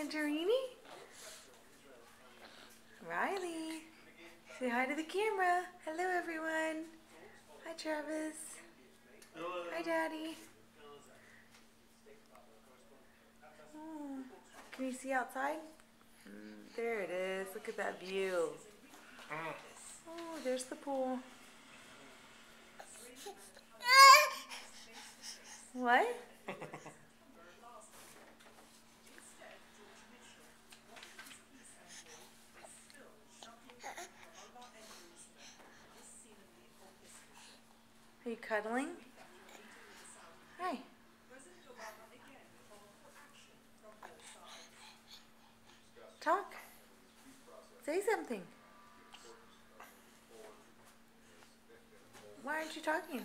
Santorini? Riley, say hi to the camera. Hello, everyone. Hi, Travis. Hello. Hi, Daddy. Oh, can you see outside? There it is. Look at that view. Oh, there's the pool. What? Are you cuddling? Hi. Talk. Say something. Why aren't you talking?